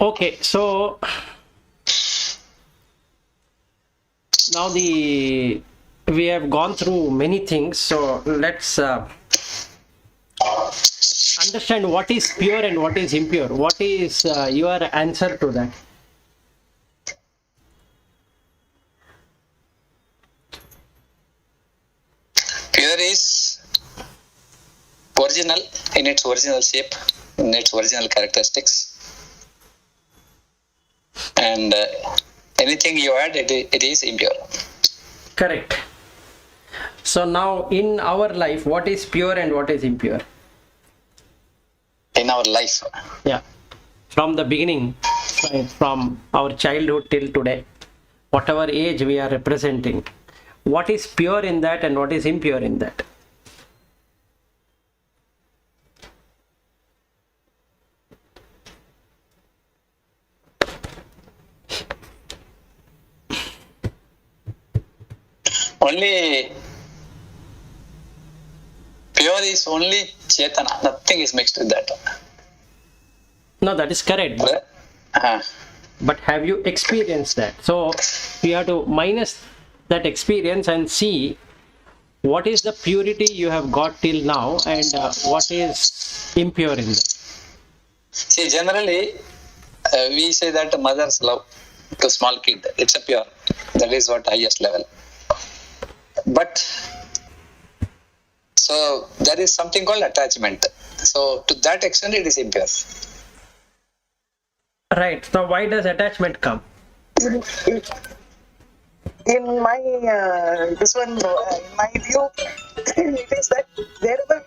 Okay, so now we have gone through many things, so let's understand what is pure and what is impure. What is your answer to that? Pure is original in its original shape, in its original characteristics, and anything you add, it is impure. Correct. So now in our life, what is pure and what is impure? In our life, Yeah, from the beginning, from our childhood till today, whatever age we are representing, what is pure in that and what is impure in that? only pure is only Chetana, nothing is mixed with that. No, that is correct. But have you experienced that? So you have to minus that experience and see what is the purity you have got till now and what is impure in that. See, generally, we say that mother's love to small kid, it's a pure. That is what highest level. But so there is something called attachment. So to that extent, it is impure. Right. So why does attachment come? In my this one, in my view, it is that wherever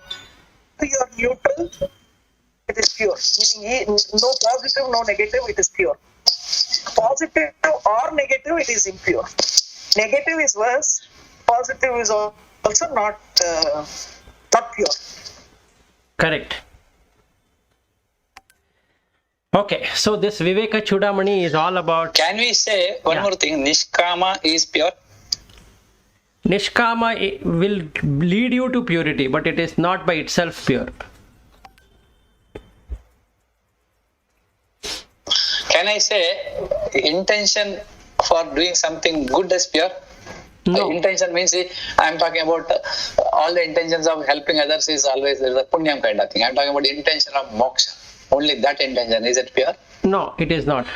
you are neutral, it is pure. Meaning no positive, no negative, it is pure. Positive or negative, it is impure. Negative is worse. Positive is also not pure. Correct. Okay, so this Vivekachudamani is all about. Can we say one more thing? Nishkama is pure. Nishkama will lead you to purity, but it is not by itself pure. Can I say intention for doing something good is pure? No. Intention means, I am talking about all the intentions of helping others is always there is a punyam kind of thing. I am talking about the intention of moksha. Only that intention, is it pure? No, it is not.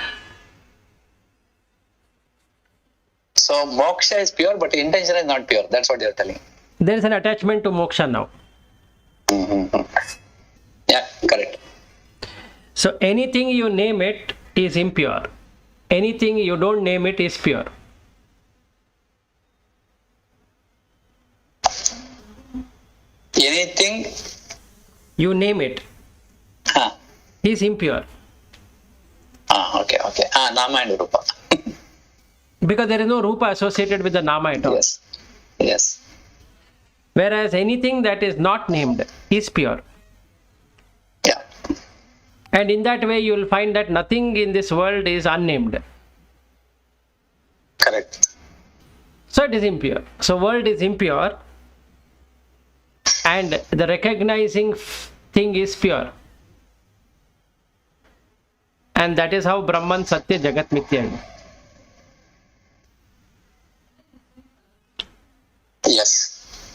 So moksha is pure, but intention is not pure. That's what you are telling. There is an attachment to moksha now. Mm-hmm. Yeah, correct. So anything you name it is impure. Anything you don't name it is pure. Anything you name it is impure. Okay. Nama and Rupa. Because there is no Rupa associated with the Nama at all. Yes. Whereas anything that is not named is pure. Yeah. And in that way, you will find that nothing in this world is unnamed. Correct. So it is impure. So world is impure. And the recognizing thing is pure. And that is how Brahman Satya Jagat Mithya is. Yes.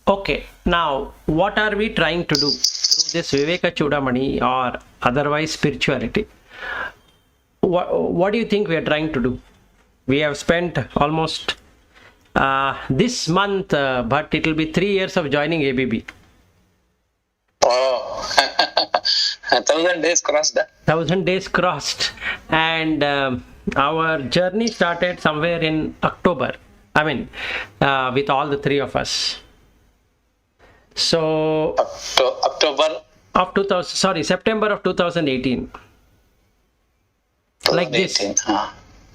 Okay, now what are we trying to do through this Vivekachudamani or otherwise spirituality? What do you think we are trying to do? We have spent almost this month, but it will be 3 years of joining ABB. Oh, 1,000 days crossed. 1,000 days crossed, and our journey started somewhere in October. I mean, with all the three of us. So October of September of 2018. Like this.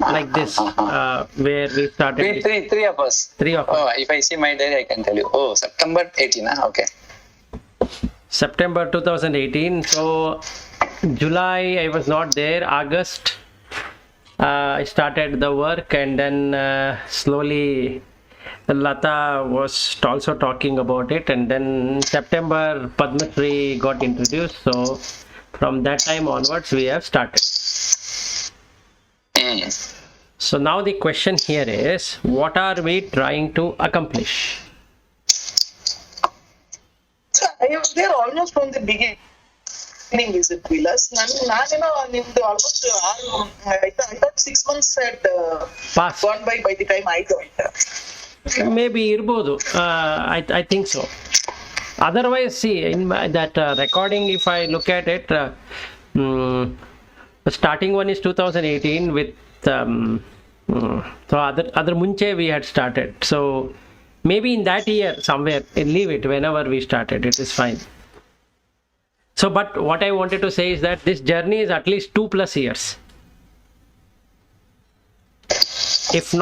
Like this, where we started. Three of us. Oh, if I see my diary, I can tell you. Oh, September 18. Okay. September 2018. So July I was not there. August I started the work, and then slowly Lata was also talking about it, and then September Padma Shri got introduced. So from that time onwards, we have started. So now the question here is, what are we trying to accomplish? So I was there almost from the beginning. Is it Vilas? Almost I thought 6 months had Pass. gone by the time I joined. Maybe irbodu. I think so. Otherwise, see, in that recording, if I look at it, the starting one is 2018 with so other munche we had started. So maybe in that year somewhere, leave it whenever we started, it is fine. So, but what I wanted to say is that this journey is at least 2+ years. If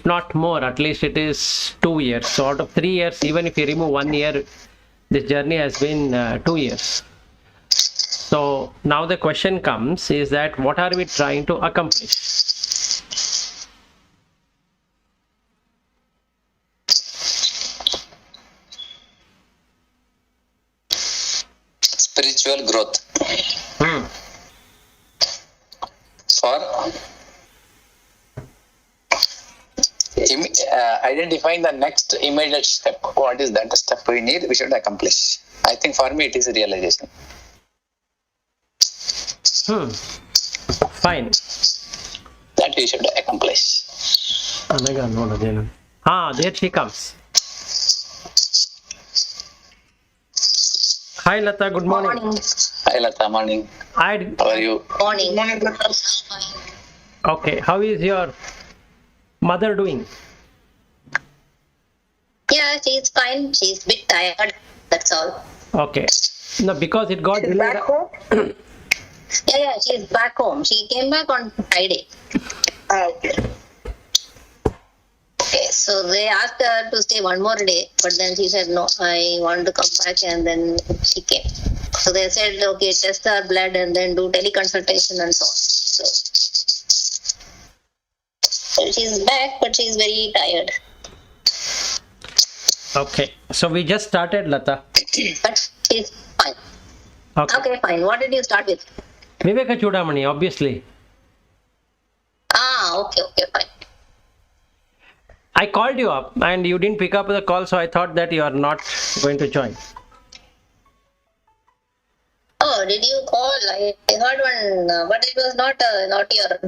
not more, at least it is 2 years. So out of 3 years, even if you remove 1 year, this journey has been 2 years. So now the question comes is that what are we trying to accomplish? Spiritual growth. For identifying the next immediate step. What is that step we need? We should accomplish. I think for me it is realization. Fine. That we should accomplish. There she comes. Hi Lata, good morning. Hi Lata, morning. How are you? Morning. Okay, how is your mother doing? Yeah, she's fine. She's a bit tired. That's all. Okay. No, because it got She's delayed. back home? Yeah, she's back home. She came back on Friday. Okay. Okay, so they asked her to stay one more day, but then she said, no, I want to come back, and then she came. So they said, okay, test her blood and then do teleconsultation and so on. So she's back, but she's very tired. Okay, so we just started, Lata. But she's fine. Okay. Okay, fine. What did you start with? Vivekachudamani, obviously. Okay, fine. I called you up and you didn't pick up the call, so I thought that you are not going to join. Oh, did you call? I heard one, but it was not your.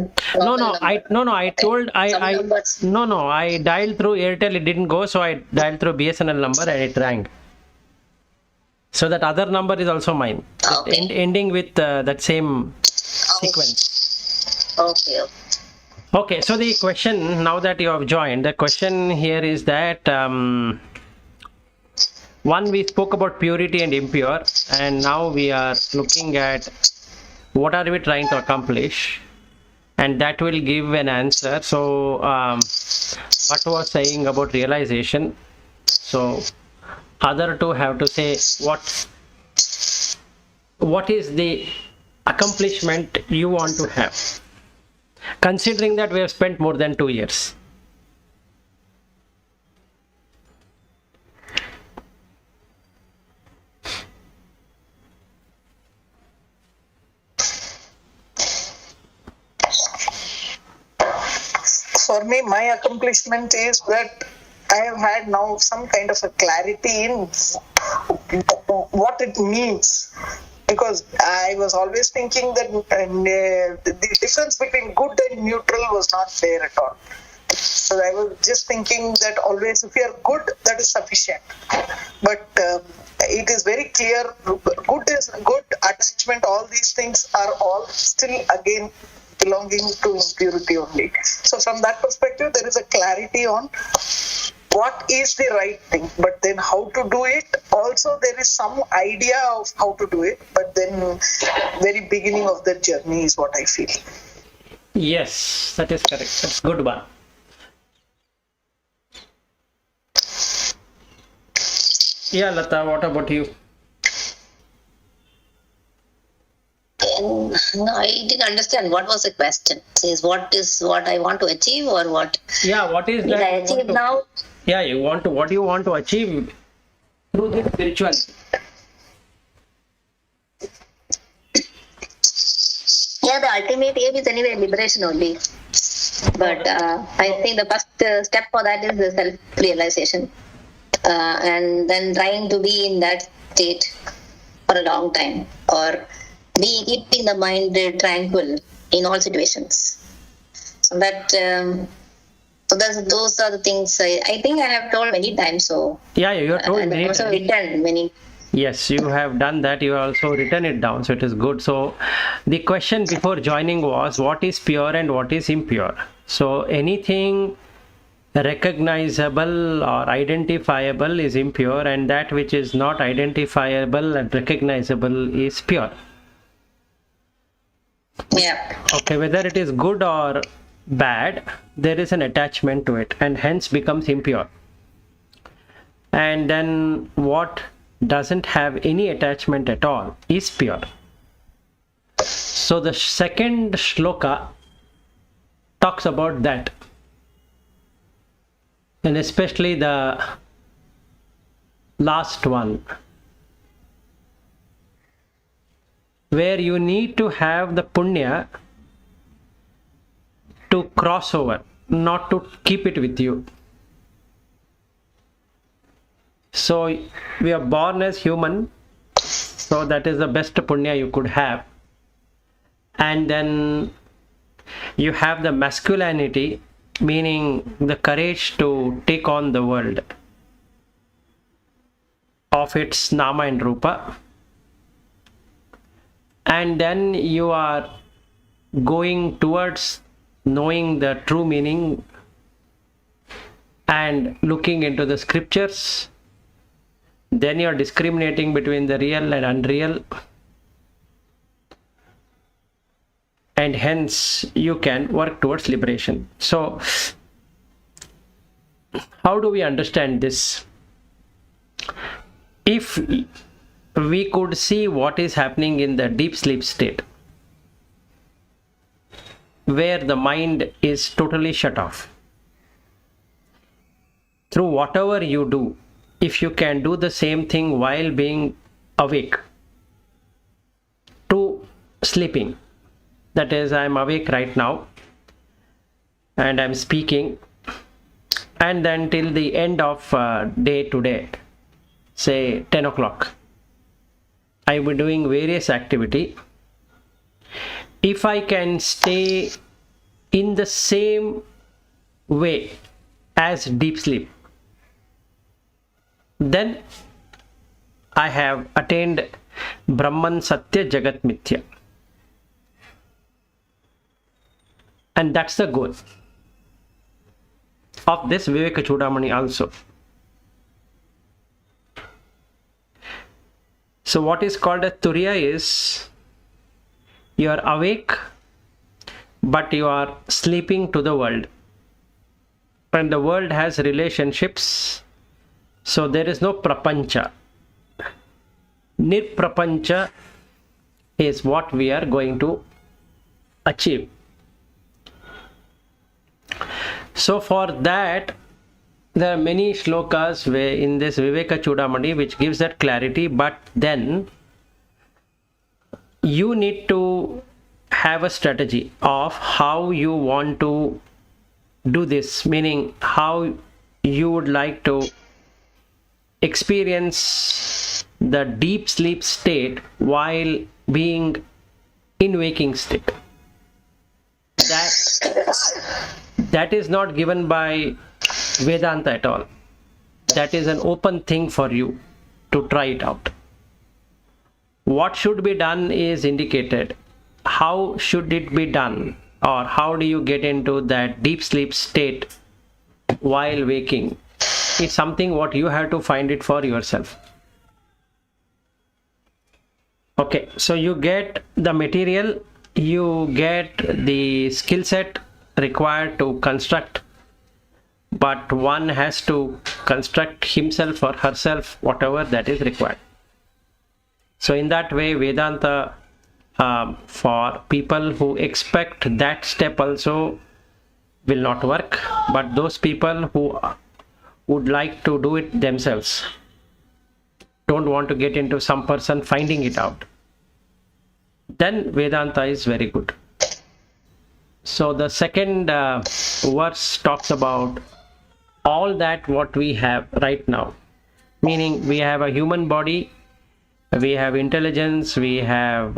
I dialed through Airtel, it didn't go, so I dialed through BSNL number and it rang. So that other number is also mine. Okay. Ending with that same sequence. Okay. Okay, so the question, now that you have joined, the question here is that one, we spoke about purity and impure, and now we are looking at what are we trying to accomplish, and that will give an answer. So Bhatt was saying about realization, so other two have to say what is the accomplishment you want to have, considering that we have spent more than 2 years. For me, my accomplishment is that I have had now some kind of a clarity in what it means. Because I was always thinking that the difference between good and neutral was not there at all. So I was just thinking that always if you are good, that is sufficient. But it is very clear, good is good, attachment, all these things are all still again belonging to impurity only. So from that perspective, there is a clarity on what is the right thing, but then how to do it. Also, there is some idea of how to do it, but then very beginning of the journey is what I feel. Yes, that is correct. That's good one. Yeah, Lata, what about you? No, I didn't understand. What was the question? Is what I want to achieve or what? Yeah, what is Did that? I achieve now? Yeah, you want to, what do you want to achieve through this spirituality? Yeah, the ultimate aim is anyway liberation only. But I think the first step for that is the self-realization. And then trying to be in that state for a long time, or be keeping the mind tranquil in all situations. So that those are the things I think I have told many times. So Yeah, you have told and many also times. written many. Yes, you have done that. You have also written it down, so it is good. So the question before joining was, what is pure and what is impure? So anything recognizable or identifiable is impure, and that which is not identifiable and recognizable is pure. Yeah. Okay, whether it is good or bad, there is an attachment to it and hence becomes impure. And then what doesn't have any attachment at all is pure. So the second shloka talks about that, and especially the last one, where you need to have the punya to cross over, not to keep it with you. So we are born as human, so that is the best punya you could have. And then you have the masculinity, meaning the courage to take on the world of its nama and rupa. And then you are going towards knowing the true meaning and looking into the scriptures. Then you are discriminating between the real and unreal, and hence you can work towards liberation. So how do we understand this? If we could see what is happening in the deep sleep state, where the mind is totally shut off, through whatever you do, if you can do the same thing while being awake to sleeping, that is, I am awake right now and I am speaking, and then till the end of day today, say 10 o'clock, I will be doing various activity. If I can stay in the same way as deep sleep, then I have attained Brahman Satya Jagat Mithya. And that's the goal of this Vivekachudamani also. So what is called a Turiya is, you are awake but you are sleeping to the world, and the world has relationships, so there is no prapancha. Nirprapancha is what we are going to achieve. So for that, there are many shlokas where in this Vivekachudamani which gives that clarity, but then you need to have a strategy of how you want to do this, meaning how you would like to experience the deep sleep state while being in waking state. That is not given by Vedanta at all. That is an open thing for you to try it out. What should be done is indicated. How should it be done, or how do you get into that deep sleep state while waking, is something what you have to find it for yourself. Okay, so you get the material, you get the skill set required to construct, but one has to construct himself or herself, whatever that is required. So in that way, Vedanta, for people who expect that step also, will not work. But those people would like to do it themselves, don't want to get into some person finding it out, then Vedanta is very good. So the second verse talks about all that what we have right now, meaning we have a human body, we have intelligence, we have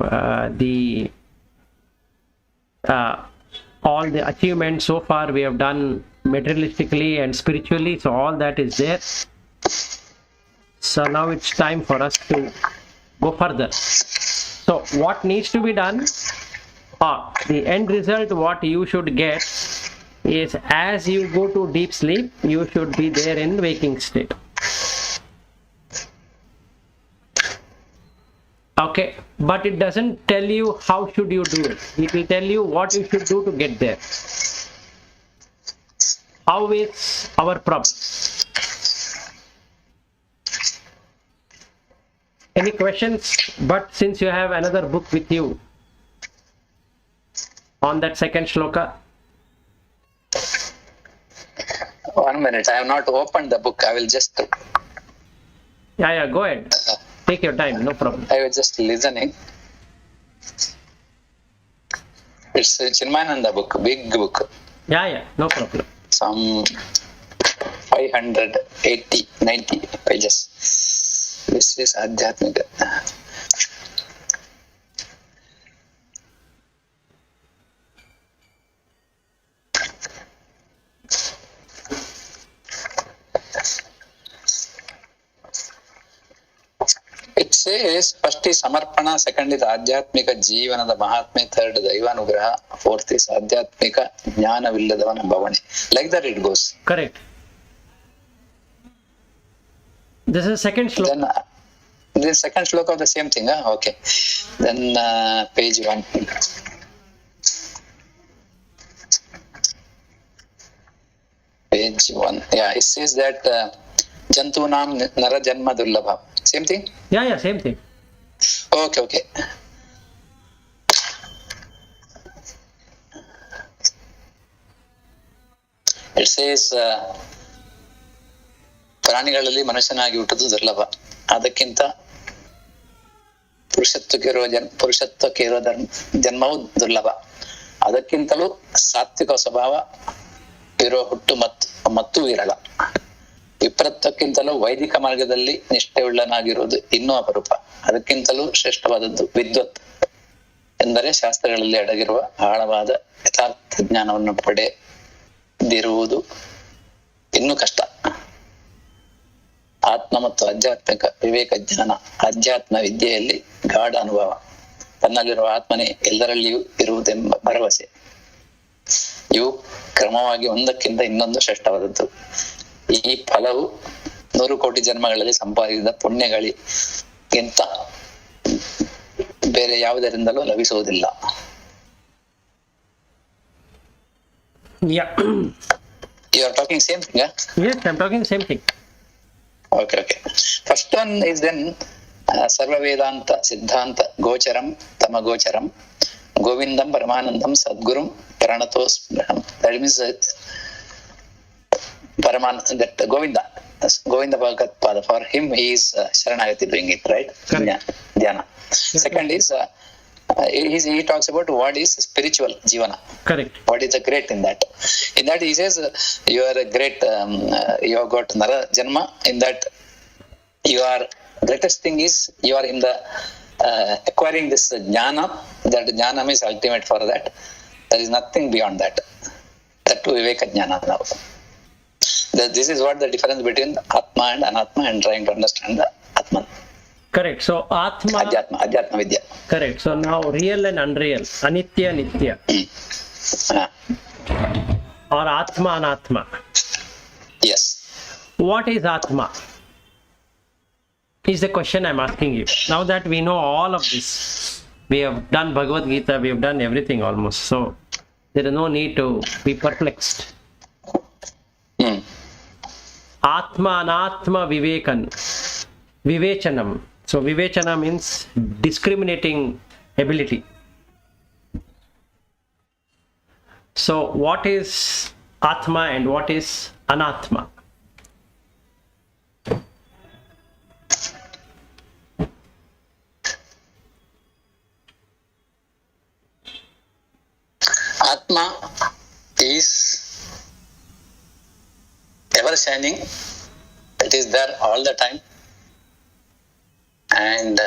all the achievements so far we have done materialistically and spiritually, so all that is there. So now it's time for us to go further. So what needs to be done, the end result what you should get is, as you go to deep sleep, you should be there in waking state. Okay, but it doesn't tell you how should you do it. It will tell you what you should do to get there. How is our problem? Any questions? But since you have another book with you on that second shloka. 1 minute, I have not opened the book. I will just. Yeah, go ahead. Take your time, no problem. I was just listening. It's a Chinmayananda book, big book. Yeah, no problem. Some 580, 90 pages. This is Adhyatmika. It says first is Samarpana, second is Adhyatmika Jeevanada Mahatme, third Daivanugraha, fourth is Adhyatmika Jnana Villadavana Bhavani. Like that it goes. Correct. This is second shloka. Then this second shloka of the same thing, huh? Okay. Then page 1. Page 1. Yeah, it says that Jantunam Nara Janma Durlabha. Same thing? Yeah, same thing. Okay. It says ಪ್ರಾಣಿಗಳಲ್ಲಿ ಮನುಷ್ಯನಾಗಿ ಹುಟ್ಟುವುದು ದುರ್ಲಭ, ಅದಕ್ಕಿಂತ ಪುರುಷತ್ವಕ್ಕೆ ಇರೋ ಜನ್ಮವು ದುರ್ಲಭ, ಅದಕ್ಕಿಂತಲೂ ಸಾತ್ವಿಕ ಸ್ವಭಾವ ಇರೋ ಹುಟ್ಟು ಮತ್ತು ವಿರಳ, ವಿಪ್ರತ್ವಕ್ಕಿಂತಲೂ ವೈದಿಕ ಮಾರ್ಗದಲ್ಲಿ ನಿಷ್ಠೆಯುಳ್ಳನಾಗಿರುವುದು ಇನ್ನೂ ಅಪರೂಪ, ಅದಕ್ಕಿಂತಲೂ ಶ್ರೇಷ್ಠವಾದದ್ದು ವಿದ್ವತ್ ಎಂದರೆ ಶಾಸ್ತ್ರಗಳಲ್ಲಿ ಅಡಗಿರುವ ಆಳವಾದ ಯಥಾರ್ಥ ಜ್ಞಾನವನ್ನು ಪಡೆದಿರುವುದು ಇನ್ನೂ ಕಷ್ಟ. ಆತ್ಮ ಮತ್ತು ಆಧ್ಯಾತ್ಮಿಕ ವಿವೇಕ ಜ್ಞಾನ, ಆಧ್ಯಾತ್ಮ ವಿದ್ಯೆಯಲ್ಲಿ ಗಾಢ ಅನುಭವ, ತನ್ನಲ್ಲಿರುವ ಆತ್ಮನೇ ಎಲ್ಲರಲ್ಲಿಯೂ ಇರುವುದೆಂಬ ಭರವಸೆ, ಇವು ಕ್ರಮವಾಗಿ ಒಂದಕ್ಕಿಂತ ಇನ್ನೊಂದು ಶ್ರೇಷ್ಠವಾದದ್ದು. ಈ ಫಲವು 100 ಕೋಟಿ ಜನ್ಮಗಳಲ್ಲಿ ಸಂಪಾದಿಸಿದ ಪುಣ್ಯಗಳಿಗಿಂತ ಬೇರೆ ಯಾವುದರಿಂದಲೂ ಲಭಿಸುವುದಿಲ್ಲ. Yeah. You are talking same thing, huh? Yes, I'm talking same thing. Okay. First one is then Sarva Vedanta Siddhanta Gocharam Tamagocharam Govindam Paramanandam Sadgurum Pranatos. That means that Govinda Bhagavat Pada, for him he is Sharanagati doing it, right? Correct. Dhyana. Second is he talks about what is spiritual jivana. Correct. What is the great in that? In that he says you are a great, you have got Nara Janma. In that you are, greatest thing is you are in the acquiring this jnana. That jnana is ultimate for that. There is nothing beyond that. That to Viveka Jnana now. This is what the difference between Atma and Anatma, and trying to understand the Atman. Correct. So Atma. Adhyatma Vidya. Correct. So now real and unreal, Anitya, Nitya, or Atma, Anatma. Yes. What is Atma? Is the question I'm asking you. Now that we know all of this, we have done Bhagavad Gita, we have done everything almost. So there is no need to be perplexed. Atma, Anatma, Vivechanam. So Vivechana means discriminating ability. So what is Atma and what is Anatma? Atma is ever shining. It is there all the time, and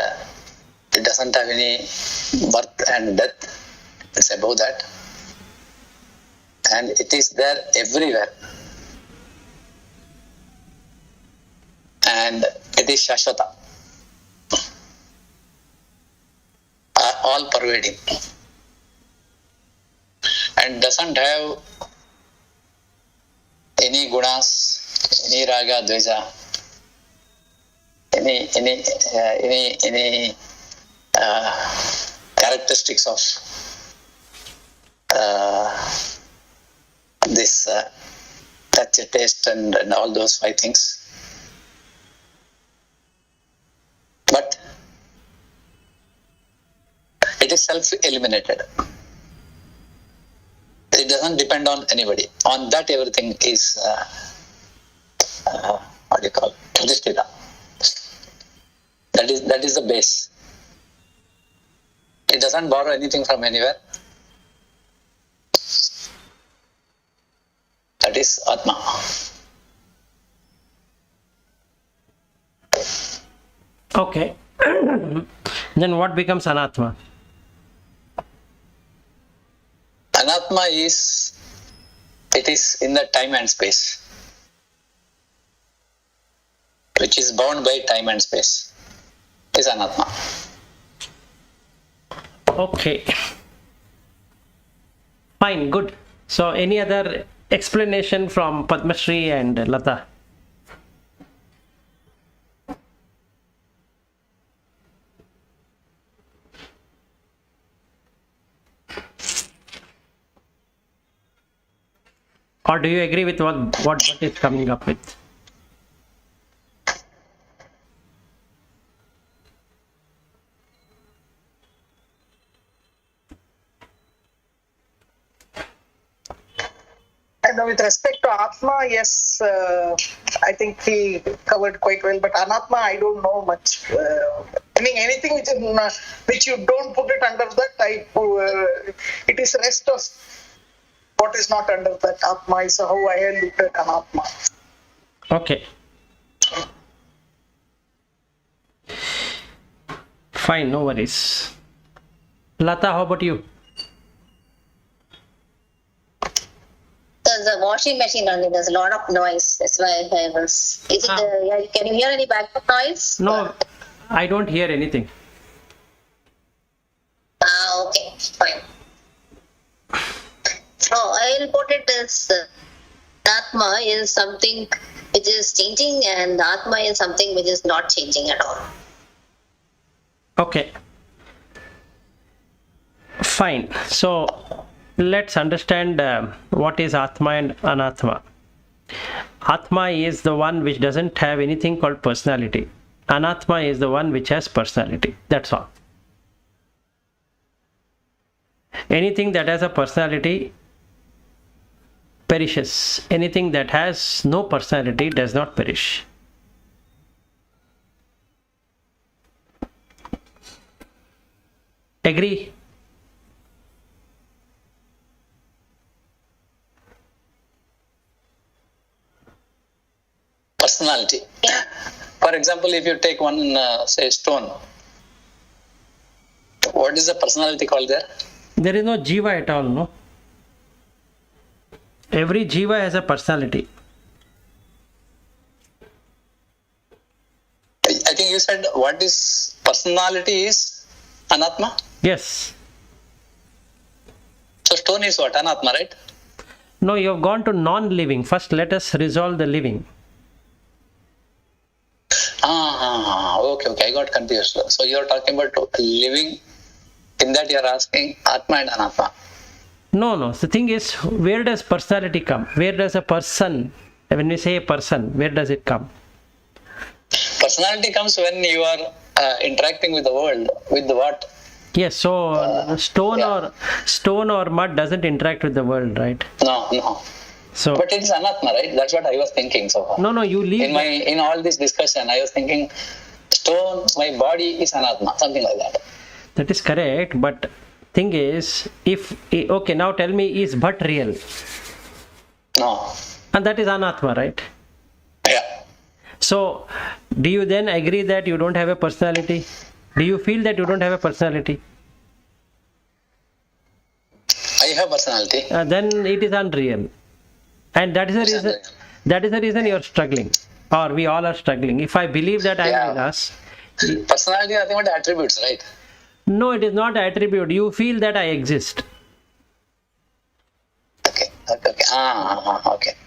it doesn't have any birth and death. It's above that, and it is there everywhere, and it is Shashwata, all pervading, and doesn't have any gunas, any raga, dveja, any characteristics of this touch, taste, and all those five things. But it is self-eliminated. It doesn't depend on anybody. On that, everything is what do you call Adhisthita. That is the base. It doesn't borrow anything from anywhere. That is Atma. Okay. Then what becomes Anatma? Anatma is in the time and space, which is bound by time and space. Is Anatma. Okay. Fine, good. So any other explanation from Padmashri and Lata? Or do you agree with what Bhatt is coming up with? And with respect to Atma, yes, I think he covered quite well. But Anatma, I don't know much. I mean, anything which you don't put it under that, it is rest of what is not under that. Atma is how I looked at Anatma. Okay. Fine, no worries. Lata, how about you? There's a washing machine running. There's a lot of noise. That's why I was. Is it? Can you hear any background noise? No, I don't hear anything. Okay, fine. So I'll put it as Atma is something which is changing, and Atma is something which is not changing at all. Okay. Fine. So let's understand what is Atma and Anatma. Atma is the one which doesn't have anything called personality. Anatma is the one which has personality. That's all. Anything that has a personality perishes. Anything that has no personality does not perish. Agree? Personality. For example, if you take one, say, stone, what is the personality called there? There is no jiva at all, no? Every jiva has a personality. I think you said what is personality is Anatma? Yes. So stone is what? Anatma, right? No, you have gone to non-living. First, let us resolve the living. Okay, I got confused. So you're talking about living, in that you're asking Atma and Anatma. No. The thing is, where does personality come? Where does a person, when we say a person, where does it come? Personality comes when you are interacting with the world, with the what? Yes, so stone or mud doesn't interact with the world, right? No. So, But it is Anatma, right? That's what I was thinking so far. no, you leave. In all this discussion, I was thinking stone, my body is Anatma, something like that. That is correct, but thing is, if okay, now tell me, is but real? No. And that is anatma, right? Yeah. So, do you then agree that you don't have a personality? Do you feel that you don't have a personality? I have personality. Then it is unreal, and that is the It's reason. unreal. That is the reason you are struggling, or we all are struggling. If I believe that I am Yeah. with us, Personality is nothing but attributes, right? no, it is not attribute. You feel that I exist. Okay.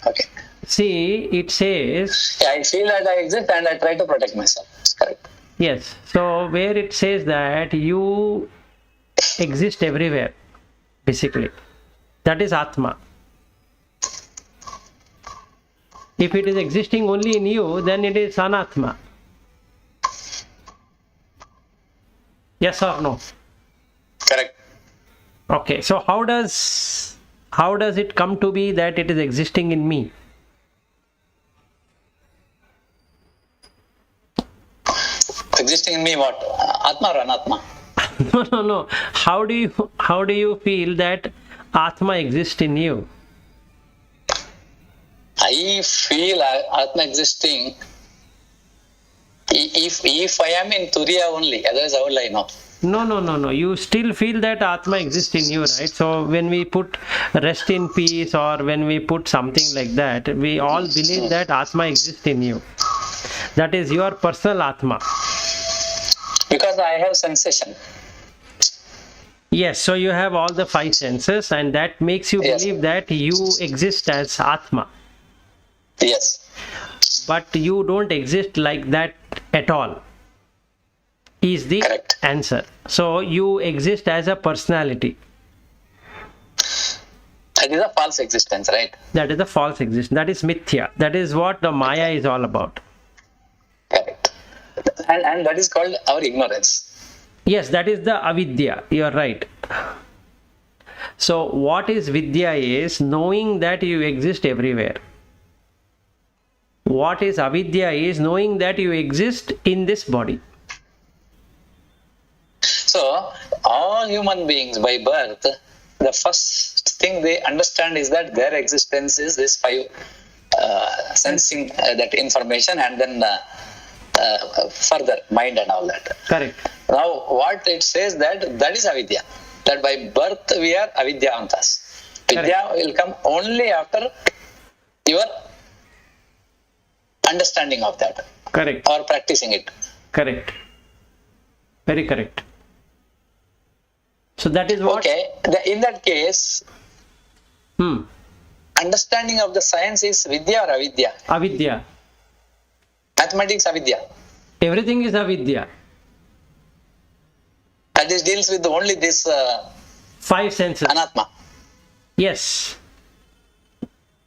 Okay. See, it says, Yeah, I feel that I exist and I try to protect myself. It's correct. yes. So where it says that you exist everywhere, basically, that is Atma. If it is existing only in you, then it is Anatma. Yes or no? Correct. Okay. So how does it come to be that it is existing in me? Existing in me, what? Atma or Anatma? No. How do you feel that Atma exists in you? I feel Atma existing if I am in Turiya only, otherwise how will I know? No. You still feel that Atma exists in you, right? So when we put rest in peace, or when we put something like that, we all believe that Atma exists in you. That is your personal Atma. Because I have sensation. Yes, so you have all the five senses, and that makes you Yes. believe that you exist as Atma. Yes. But you don't exist like that at all, is the Correct. answer. So you exist as a personality. That is a false existence, right? That is a false existence. That is mithya. That is what the Maya is all about. Correct. And that is called our ignorance. Yes, that is the avidya. You are right. So what is vidya is knowing that you exist everywhere. What is avidya is knowing that you exist in this body. So, all human beings by birth, the first thing they understand is that their existence is this five sensing that information, and then further mind and all that. Correct. Now, what it says that is avidya. That by birth we are avidyantas. Vidya will come only after your understanding of that Correct. or practicing it. Correct. Very correct. So that is what. Okay, in that case, understanding of the science is vidya or avidya? Avidya. Mathematics avidya. Everything is avidya. That is deals with only this Five senses. anatma. Yes.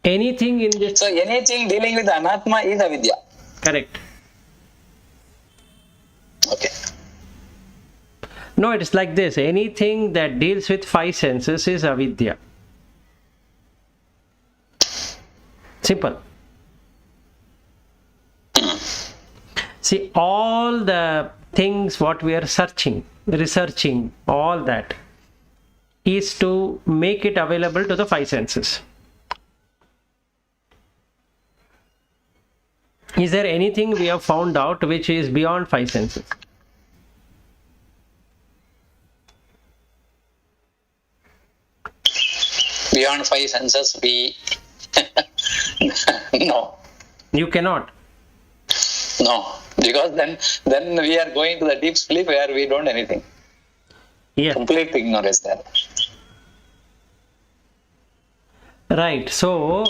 Anything in this. So anything dealing with anatma is avidya. Correct. Okay. No, it is like this. Anything that deals with five senses is avidya. Simple. See, all the things what we are searching, researching, all that is to make it available to the five senses. Is there anything we have found out which is beyond five senses? Beyond five senses, we no, You cannot. because then we are going to the deep sleep where we don't anything. Yes. Complete ignorance there. Right. So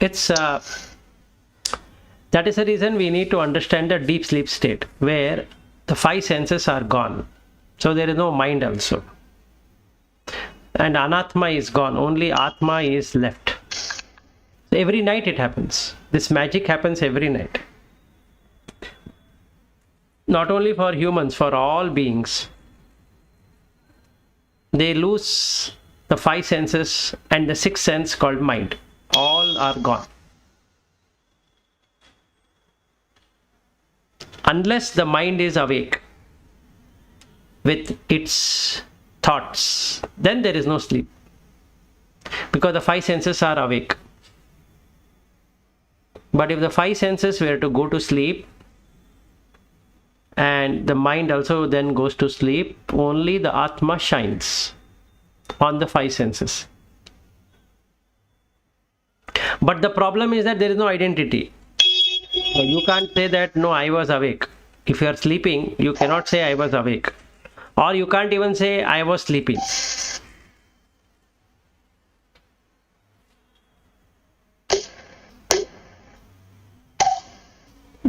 it's that is the reason we need to understand the deep sleep state where the five senses are gone. So there is no mind also. And anatma is gone. Only atma is left. So every night it happens. This magic happens every night. Not only for humans, for all beings. They lose the five senses and the sixth sense called mind. All are gone. Unless the mind is awake with its thoughts, then there is no sleep, because the five senses are awake. But if the five senses were to go to sleep and the mind also then goes to sleep, only the Atma shines on the five senses. But the problem is that there is no identity. So you can't say that, no, I was awake. If you are sleeping, you cannot say I was awake. Or you can't even say I was sleeping.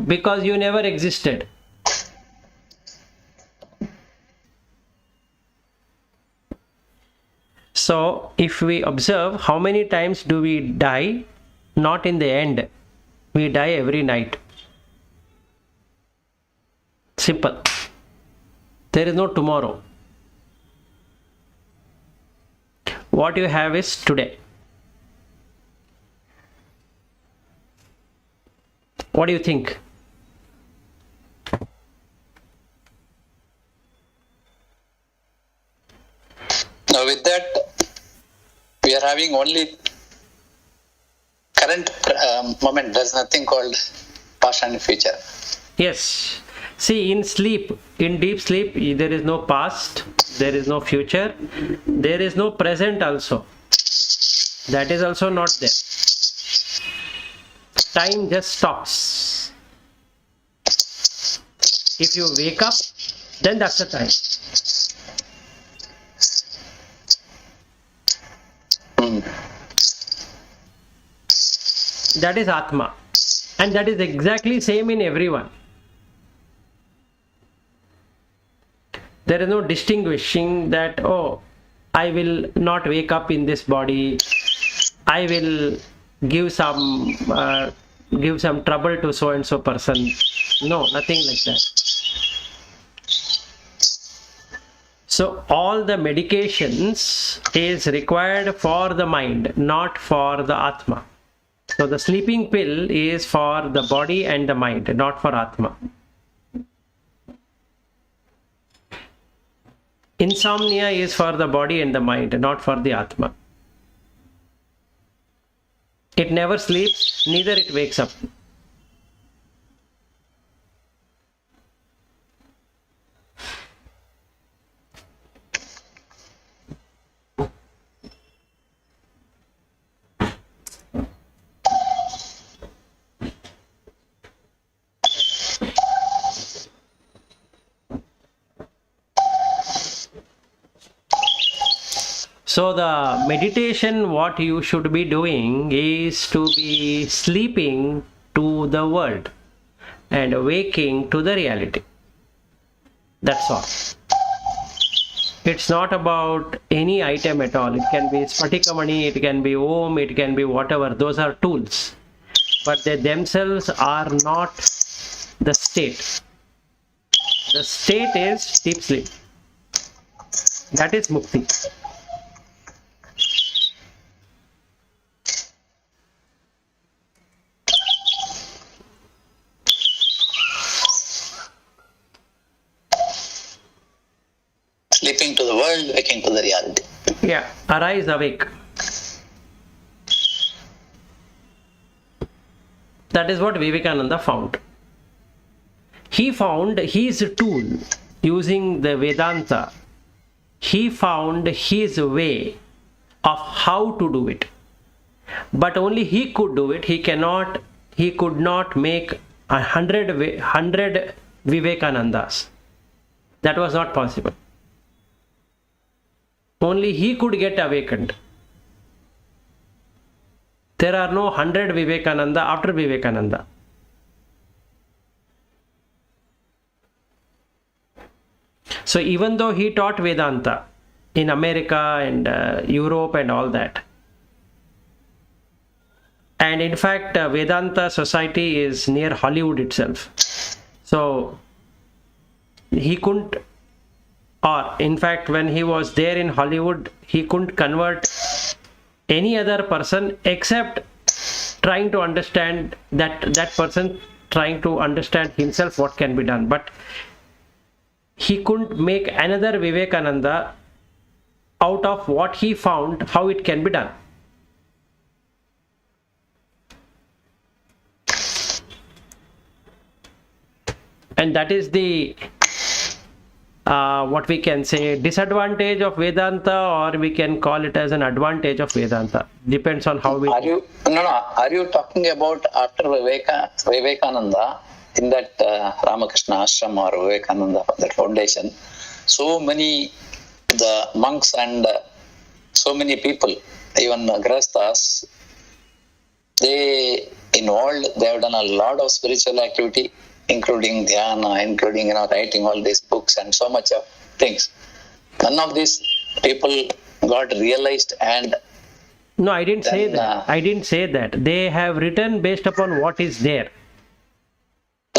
Because you never existed. So if we observe, how many times do we die? Not in the end. We die every night. Simple. There is no tomorrow. What you have is today. What do you think? Now with that, we are having only current moment. There's nothing called past and future. Yes. See, in sleep, in deep sleep, there is no past, there is no future, there is no present also. That is also not there. Time just stops. If you wake up, then that's the time. That is Atma. And that is exactly same in everyone. There is no distinguishing that, oh, I will not wake up in this body. I will give some trouble to so and so person. No, nothing like that. So all the medications is required for the mind, not for the Atma. So the sleeping pill is for the body and the mind, not for Atma. Insomnia is for the body and the mind, not for the Atma. It never sleeps, neither it wakes up. So the meditation, what you should be doing is to be sleeping to the world and waking to the reality. That's all. It's not about any item at all. It can be Spatikamani, it can be Om, it can be whatever. Those are tools. But they themselves are not the state. The state is deep sleep. That is Mukti. Sleeping to the world, waking to the reality. Yeah, arise awake. That is what Vivekananda found. He found his tool using the Vedanta. He found his way of how to do it. But only he could do it. He could not make 100 Vivekanandas. That was not possible. Only he could get awakened. There are no 100 Vivekananda after Vivekananda. So even though he taught Vedanta in America and Europe and all that, and in fact Vedanta Society is near Hollywood itself. So he couldn't, or in fact when he was there in Hollywood, he couldn't convert any other person except trying to understand that person, trying to understand himself what can be done. But he couldn't make another Vivekananda out of what he found, how it can be done. And that is the what we can say disadvantage of Vedanta, or we can call it as an advantage of Vedanta. Depends on how we. Are you talking about after Vivekananda in that Ramakrishna ashram or Vivekananda, that foundation? So many the monks and so many people, even grahasthas, they involved. They have done a lot of spiritual activity, including dhyana, including writing all these books and so much of things. None of these people got realized, and No, I didn't say then, that. I didn't say that. They have written based upon what is there.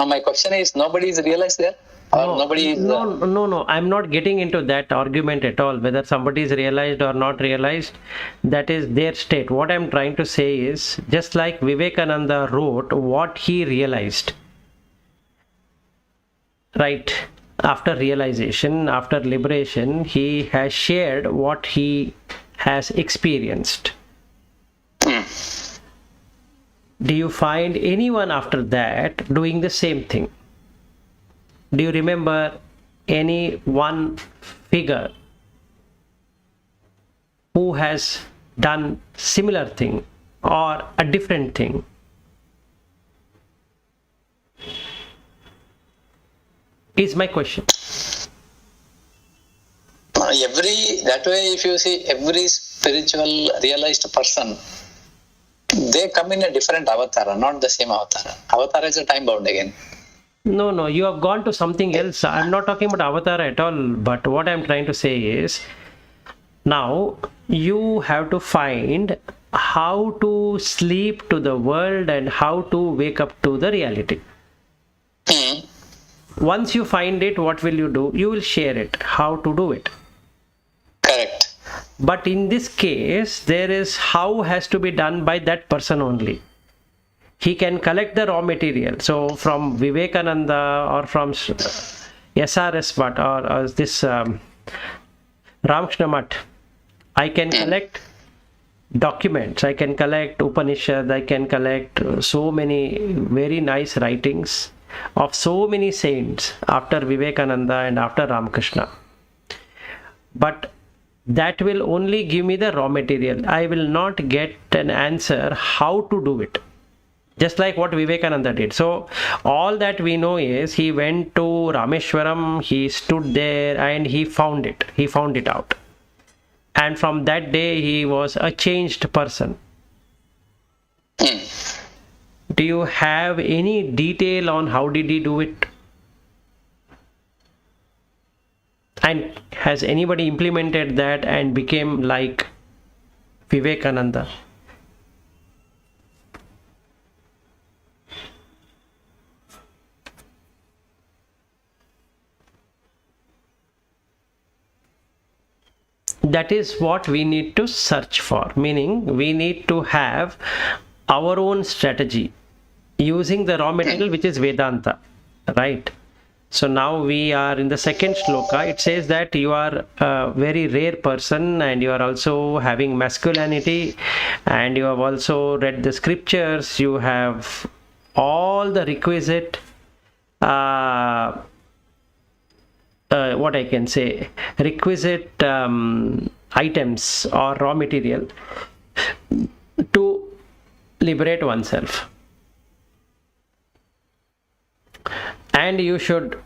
now my question is, nobody is realized there, or nobody is. No. I'm not getting into that argument at all. Whether somebody is realized or not realized, that is their state. What I'm trying to say is, just like Vivekananda wrote what he realized, right? After realization, after liberation, he has shared what he has experienced. Do you find anyone after that doing the same thing? Do you remember any one figure who has done similar thing or a different thing? Is my question. That way, if you see every spiritual realized person, they come in a different avatar, not the same avatar. Avatar is a time bound again. No, you have gone to something else. I'm not talking about avatar at all, but what I'm trying to say is, now you have to find how to sleep to the world and how to wake up to the reality. Once you find it, what will you do? You will share it, how to do it. Correct. But in this case, there is how has to be done by that person only. He can collect the raw material. So from Vivekananda or from SRS Bhatt or this Ramakrishna Math, I can collect documents, I can collect Upanishad, I can collect so many very nice writings of so many saints after Vivekananda and after Ramakrishna. But that will only give me the raw material. I will not get an answer how to do it. Just like what Vivekananda did. So all that we know is he went to Rameshwaram, he stood there and he found it. He found it out. And from that day he was a changed person. Do you have any detail on how did he do it? And has anybody implemented that and became like Vivekananda? That is what we need to search for, meaning we need to have our own strategy using the raw material, which is Vedanta, right? So now we are in the second shloka. It says that you are a very rare person and you are also having masculinity, and you have also read the scriptures, you have all the requisite what I can say, requisite items or raw material to liberate oneself. And you should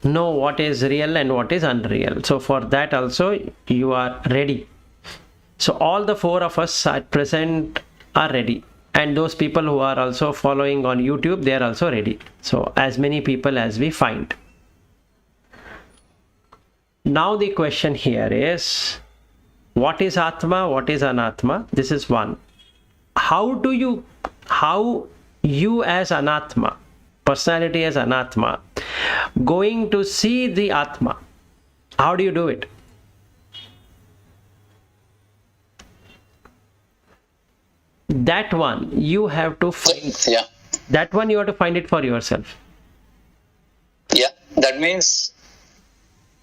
know what is real and what is unreal. So for that also you are ready. So all the four of us at present are ready. And those people who are also following on YouTube, they are also ready. So as many people as we find. Now the question here is, what is Atma, what is Anatma? This is one. How you as Anatma, personality as Anatma, going to see the Atma? How do you do it? That one you have to find. Yeah. That one you have to find it for yourself. Yeah, that means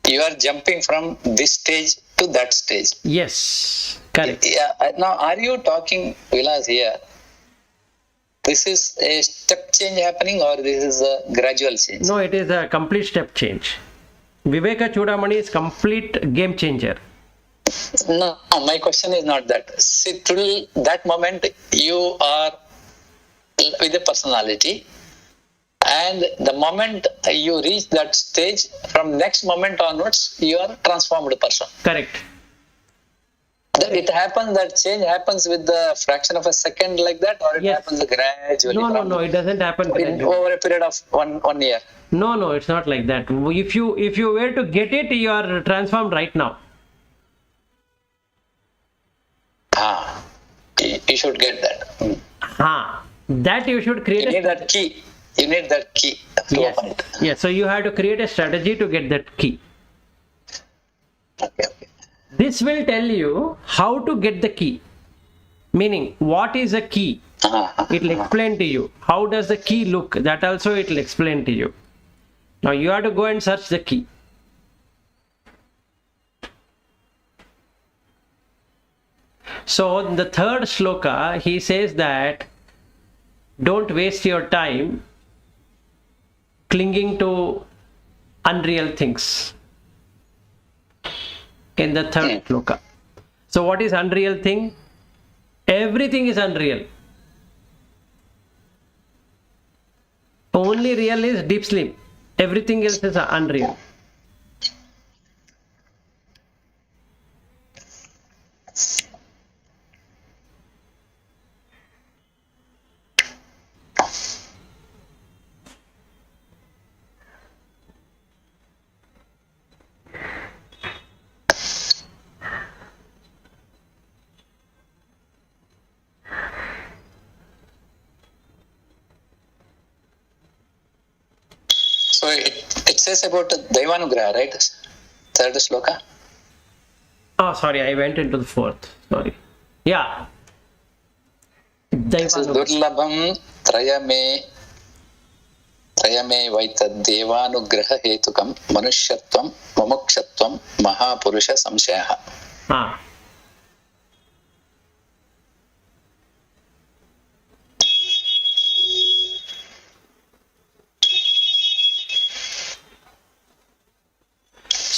you are jumping from this stage to that stage. Yes, correct. Yeah. Now, are you talking, Vilas, here? This is a step change happening, or this is a gradual change? No, it is a complete step change. Vivekachudamani is complete game changer. No, my question is not that. See, till that moment, you are with a personality, and the moment you reach that stage, from next moment onwards, you are a transformed person. Correct. It happens, that change happens with the fraction of a second like that, or it Yes. happens gradually? No, it doesn't happen gradually. Over a period of one year. No, it's not like that. If you were to get it, you are transformed right now. You should get that. That you should create. You need that key. You need that key to Yes. open it. Yes. So you have to create a strategy to get that key. Okay. This will tell you how to get the key. Meaning, what is a key? It will explain to you. How does the key look? That also it will explain to you. Now you have to go and search the key. So in the third shloka, he says that don't waste your time clinging to unreal things. In the third shloka. So what is unreal thing? Everything is unreal. Only real is deep sleep. Everything else is unreal. So it says about Daivanugraha, right? Third shloka. Oh, sorry, I went into the fourth. Sorry. Yeah. This is Durlabham Trayame Vaita Devanugraha Hetukam Manushyatvam Mumukshatvam Mahapurusha Samshayaha.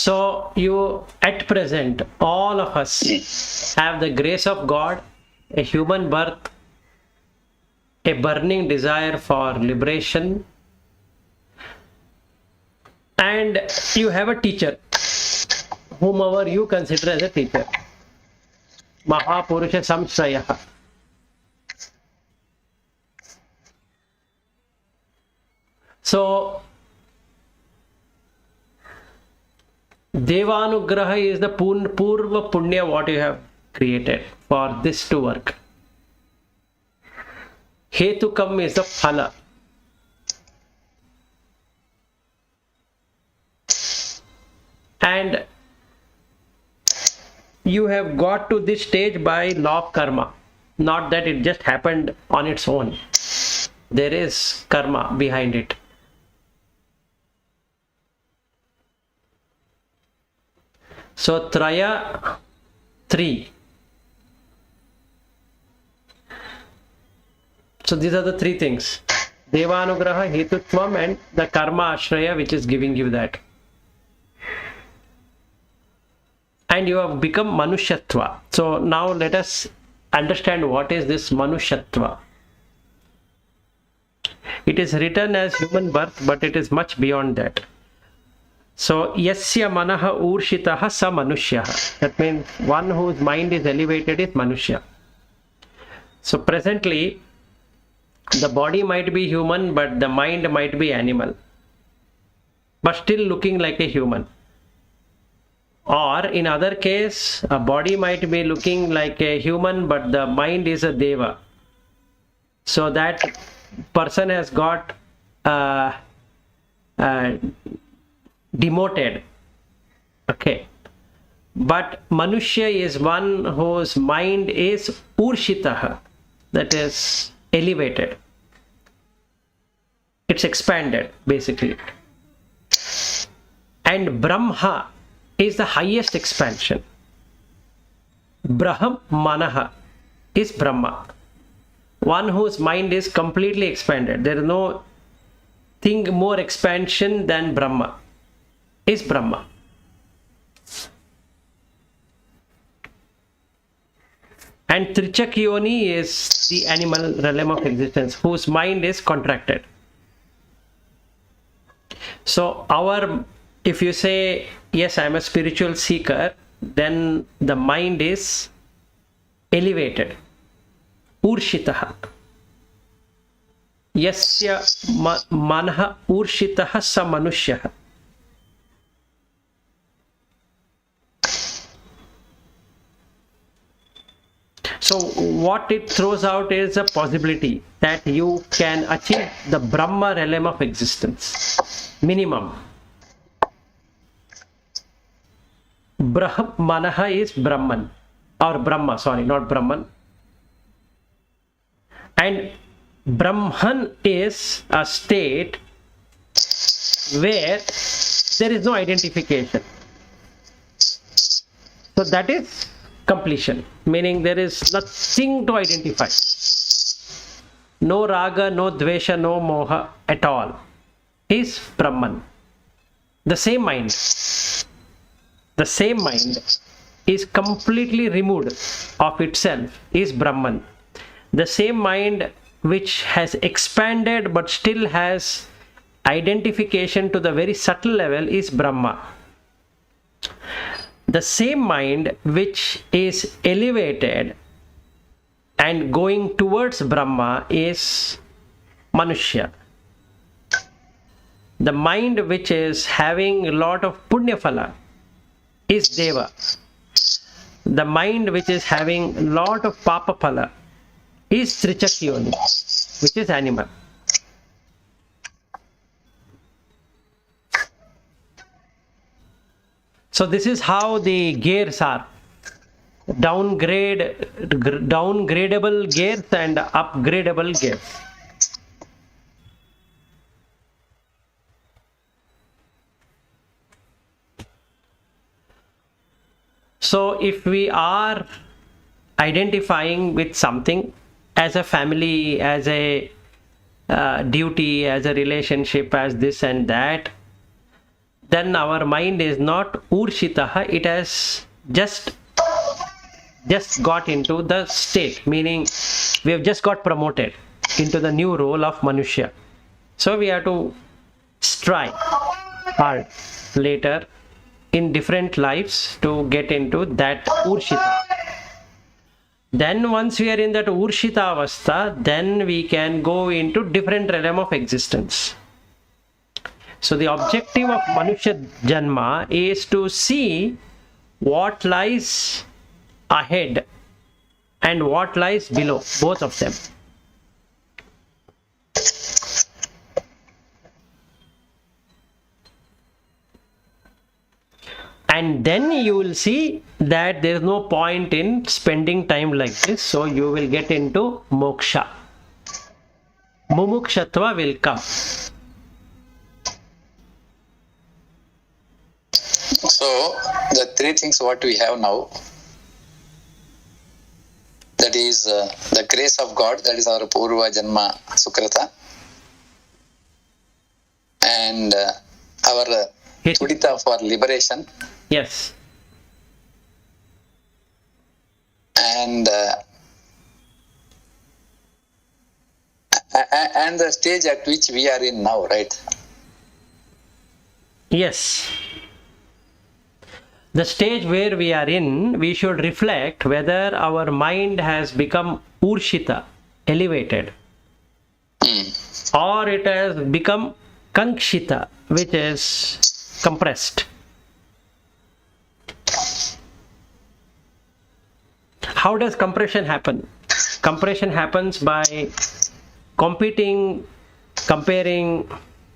So you, at present, all of us have the grace of God, a human birth, a burning desire for liberation, and you have a teacher, whomever you consider as a teacher. Mahapurusha Samshayaha. So Devanugraha is the Purva Punya what you have created for this to work. Hetukam is the Phala. And you have got to this stage by law of karma. Not that it just happened on its own. There is karma behind it. So Traya 3. So these are the three things. Devanugraha, Hetutvam, and the Karma Ashraya, which is giving you that. And you have become Manushyatva. So now let us understand what is this Manushyatva. It is written as human birth, but it is much beyond that. So, yasya manaha urshitaha sa manushyaha. That means one whose mind is elevated is manushya. So, presently, the body might be human, but the mind might be animal. But still looking like a human. Or, in other case, a body might be looking like a human, but the mind is a deva. So, that person has got demoted. Okay. But Manushya is one whose mind is Urshitaha, that is elevated. It's expanded, basically. And Brahma is the highest expansion. Brahmanaha is Brahma. One whose mind is completely expanded. There is no thing more expansion than Brahma. Is Brahma. And Trichakyoni is the animal realm of existence, whose mind is contracted. So if you say, yes, I am a spiritual seeker, then the mind is elevated. Urshitaha. Yasya manaha urshitaha sa manushyaha. So what it throws out is a possibility that you can achieve the Brahma realm of existence. Minimum. Brahmanaha is Brahman. Or Brahma, sorry, not Brahman. And Brahman is a state where there is no identification. So that is completion, meaning there is nothing to identify. No raga, no dvesha, no moha at all is Brahman. The same mind is completely removed of itself is Brahman. The same mind which has expanded but still has identification to the very subtle level is Brahma. The same mind which is elevated and going towards Brahma is Manushya. The mind which is having a lot of Punya Phala is Deva. The mind which is having a lot of Papa Phala is Trichakyoni, which is animal. So this is how the gears are. Downgradable gears and upgradable gears. So if we are identifying with something as a family, as a duty, as a relationship, as this and that, then our mind is not urshitaha, it has just got into the state, meaning we have just got promoted into the new role of Manushya. So we have to strive hard later in different lives to get into that urshita. Then once we are in that urshita avastha, then we can go into different realm of existence. So the objective of Manushya Janma is to see what lies ahead and what lies below, both of them. And then you will see that there is no point in spending time like this, so you will get into moksha. Mumukshatva will come. So the three things what we have now, that is the grace of God, that is our Purva Janma Sukrata, and our Tudita for liberation. Yes. And the stage at which we are in now, right? Yes. The stage where we are in, we should reflect whether our mind has become urshita, elevated, or it has become kankshita, which is compressed. How does compression happen? Compression happens by competing, comparing,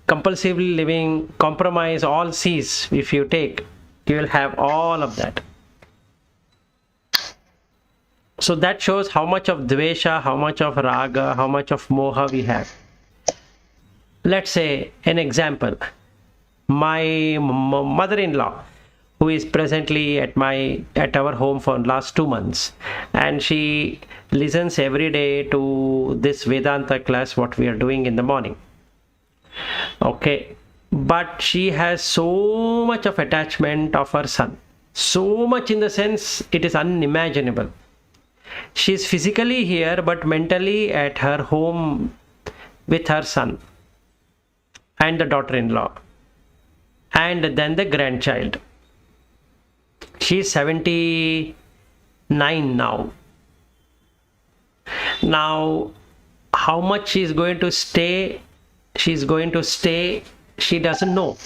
compulsively living, compromise, all C's. If you take, you will have all of that. So that shows how much of dvesha, how much of raga, how much of moha we have. Let's say an example. My mother-in-law, who is presently at our home for last 2 months, and she listens every day to this Vedanta class what we are doing in the morning. Okay, but she has so much of attachment of her son, so much in the sense it is unimaginable. She is physically here but mentally at her home with her son and the daughter-in-law and then the grandchild. She is 79 now. Now, how much she is going to stay, she doesn't know.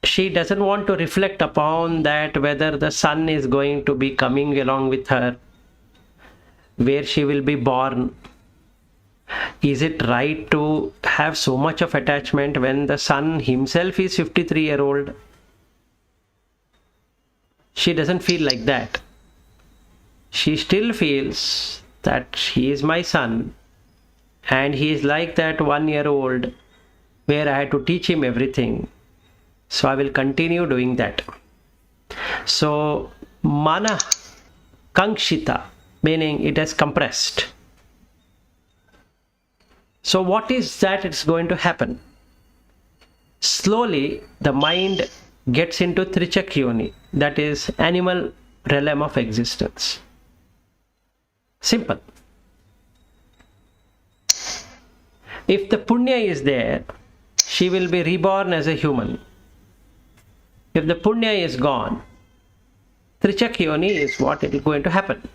She doesn't want to reflect upon that, whether the son is going to be coming along with her, where she will be born. Is it right to have so much of attachment when the son himself is 53-year-old? She doesn't feel like that. She still feels that he is my son and he is like that 1-year-old where I had to teach him everything. So I will continue doing that. So mana kankshita, meaning it has compressed. So what is that it's going to happen? Slowly the mind gets into trichakyoni, that is animal realm of existence. Simple. If the punya is there, she will be reborn as a human. If the punya is gone, trichakyoni is what it is going to happen.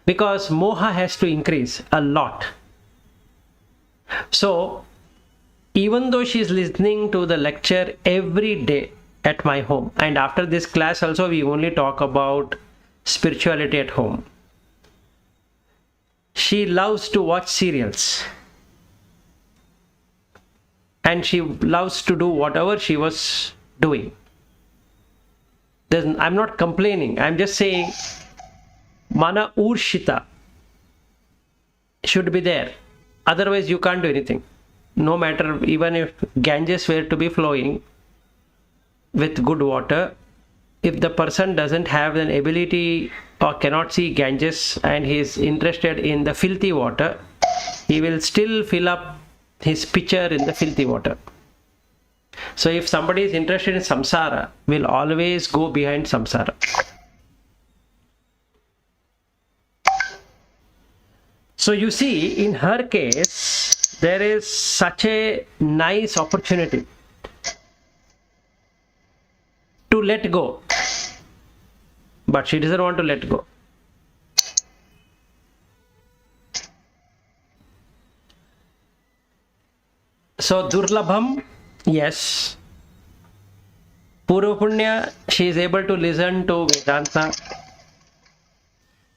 Because moha has to increase a lot. So, even though she is listening to the lecture every day at my home, and after this class also we only talk about spirituality at home, she loves to watch serials. And she loves to do whatever she was doing. I'm not complaining. I'm just saying mana urshita should be there. Otherwise you can't do anything. No matter, even if Ganges were to be flowing with good water, if the person doesn't have an ability or cannot see Ganges and he is interested in the filthy water, he will still fill up his pitcher in the filthy water. So if somebody is interested in samsara, will always go behind samsara. So you see, in her case, there is such a nice opportunity to let go, but she doesn't want to let go. So Durlabham, yes. Purva Punya, she is able to listen to Vedanta.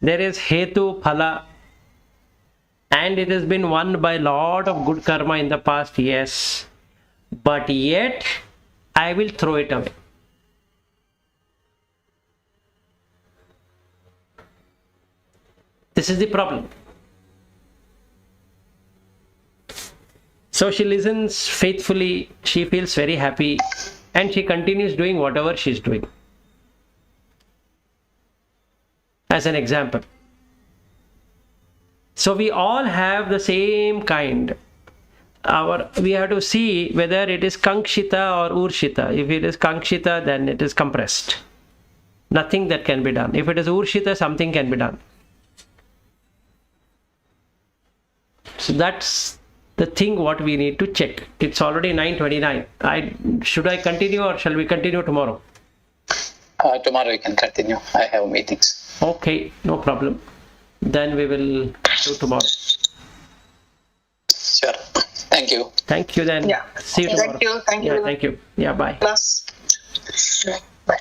There is Hetu Phala, and it has been won by lot of good karma in the past, yes. But yet, I will throw it away. This is the problem. So she listens faithfully, she feels very happy, and she continues doing whatever she's doing. As an example. So we all have the same kind. We have to see whether it is kankshita or urshita. If it is kankshita, then it is compressed. Nothing that can be done. If it is urshita, something can be done. So that's the thing what we need to check. It's already 9:29. Should I continue or shall we continue tomorrow? Tomorrow we can continue. I have meetings. Okay, no problem. Then we will do tomorrow. Sure. Thank you. Thank you then. Yeah. See you tomorrow. Thank you. Thank you. Thank you. Yeah, bye. Class. Bye.